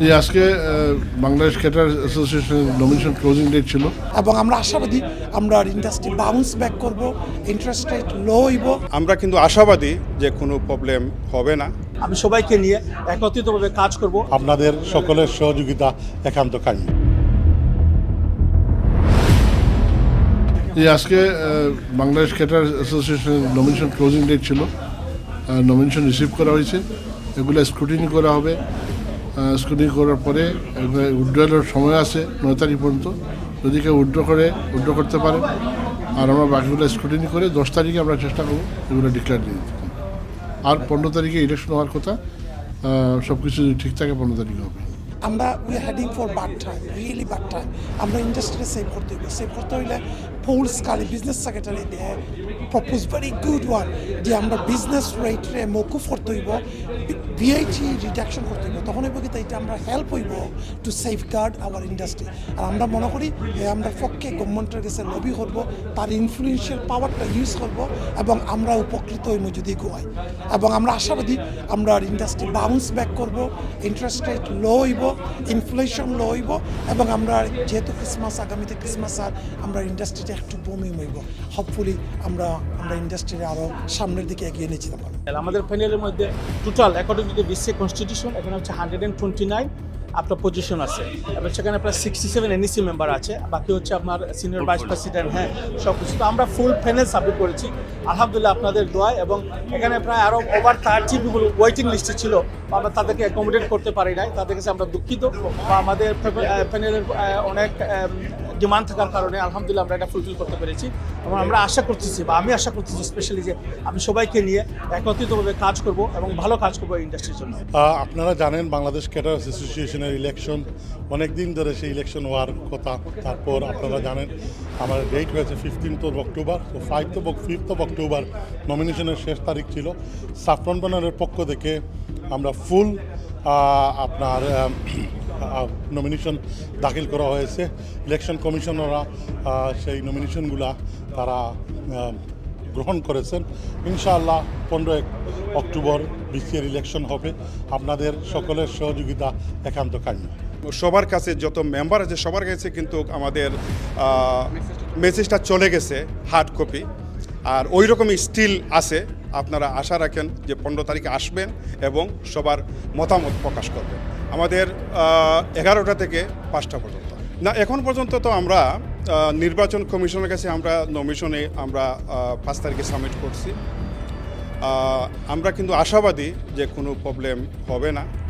যে আজকে বাংলাদেশ ক্যাটার অ্যাসোসিয়েশনের নমিনেশন ক্লোজিং ডেট ছিল এবং আমরা আশাবাদী আমরা ইন্ডাস্ট্রি বাউন্স ব্যাক করব, ইন্টারেস্ট রেট লো হইব। আমরা কিন্তু আশাবাদী যে কোনো প্রবলেম হবে না। আমি সবাইকে নিয়ে একত্রিতভাবে কাজ করব। আপনাদের সকলের সহযোগিতা একান্ত কাম্য। যে আজকে বাংলাদেশ ক্যাটার অ্যাসোসিয়েশনের নমিনেশন ক্লোজিং ডেট ছিল, নমিনেশন রিসিভ করা হয়েছে, এগুলো স্ক্রুটিনি করা হবে। স্ক্রুটিনি করার পরে উইথড্রয়ালের সময় আছে 9 তারিখ পর্যন্ত, যদি কেউ উইথড্র করতে পারে। আর আমরা বাকিগুলো স্ক্রুটিনি করে 10 তারিখে আমরা চেষ্টা করবো এগুলো ডিক্লেয়ার দিয়ে দিতে। আর 15 তারিখে ইলেকশন হওয়ার কথা, সব কিছু যদি ঠিক থাকে 15 তারিখে হবে। আমরা we are heading for bad time, really bad time. আমরা ইন্ডাস্ট্রিতে সেভ করতে হইলে পোলস কালি বিজনেস সেক্রেটারি দিয়ে প্রপোজ ভেরি গুড ওয়ান যে আমরা বিজনেস রেটরে মকুফ করতে হইব, ভিআইটি রিডাকশন করতে হইব। তখন হইব কি এটা আমরা হেল্প হইব to safeguard our industry. আর আমরা মনে করি আমরা পক্ষে গভর্নমেন্টের কাছে লবি করবো, তার ইনফ্লুয়েন্সিয়াল পাওয়ারটা ইউজ করবো এবং আমরা উপকৃত হইব যদি গোয়াই। এবং আমরা আশাবাদী আমরা ইন্ডাস্ট্রি বাউন্স ব্যাক করবো, ইন্টারেস্ট রেট লো হইব, ইনফ্লেশন লো হইব এবং আমরা যেহেতু আগামীতে ক্রিসমাস আর আমরা ইন্ডাস্ট্রিটা একটু বমি হইব। হোপফুলি আমরা ইন্ডাস্ট্রি আরও সামনের দিকে এগিয়ে নিয়ে যেতে পারবো। আমাদের প্যানেলের মধ্যে total according to the BCA constitution এখানে হচ্ছে 129 আপনার পজিশন আছে এবং সেখানে প্রায় 67 এনইসি মেম্বার আছে, বাকি হচ্ছে আপনার সিনিয়র ভাইস প্রেসিডেন্ট, হ্যাঁ সব কিছু। তো আমরা ফুল প্যানেল সাবমিট করেছি আলহামদুলিল্লাহ আপনাদের দোয়ায়। এবং এখানে প্রায় আরও ওভার 30 পিপুল ওয়েটিং লিস্টে ছিল, আমরা তাদেরকে অ্যাকোমোডেট করতে পারি নাই, তাদের কাছে আমরা দুঃখিত। বা আমাদের প্যানেলের অনেক ডিমান্ড থাকার কারণে আলহামদুলিল্লাহ আমরা এটা ফুলফিল করতে পেরেছি। এবং আমরা আশা করতেছি বা আমি আশা করতেছি স্পেশালি যে আমি সবাইকে নিয়ে একত্রিতভাবে কাজ করব এবং ভালো কাজ করবো ইন্ডাস্ট্রির জন্য। আপনারা জানেন বাংলাদেশ ক্যাটার অ্যাসোসিয়েশনের ইলেকশন অনেক দিন ধরে সেই ইলেকশন হওয়ার কথা। তারপর আপনারা জানেন আমার ডেট হয়েছে 15th of October, তো 5th of October নমিনেশনের শেষ তারিখ ছিল। সাফরন ব্যানারের পক্ষ থেকে আমরা ফুল আপনার নমিনেশন দাখিল করা হয়েছে। ইলেকশন কমিশনাররা সেই নমিনেশনগুলা তারা গ্রহণ করেছেন। ইনশাআল্লাহ 15 অক্টোবর বিসিএর ইলেকশন হবে। আপনাদের সকলের সহযোগিতা একান্ত কাম্য। সবার কাছে যত মেম্বার আছে সবার কাছে কিন্তু আমাদের মেসেজটা চলে গেছে হার্ড কপি, আর ওই রকমই স্টিল আছে। আপনারা আশা রাখেন যে 15 তারিখে আসবেন এবং সবার মতামত প্রকাশ করবেন। আমাদের 11টা থেকে 5টা পর্যন্ত না, এখন পর্যন্ত তো আমরা নির্বাচন কমিশনের কাছে আমরা নমিনেশনে আমরা 5 তারিখে সাবমিট করছি। আমরা কিন্তু আশাবাদী যে কোনো প্রবলেম হবে না।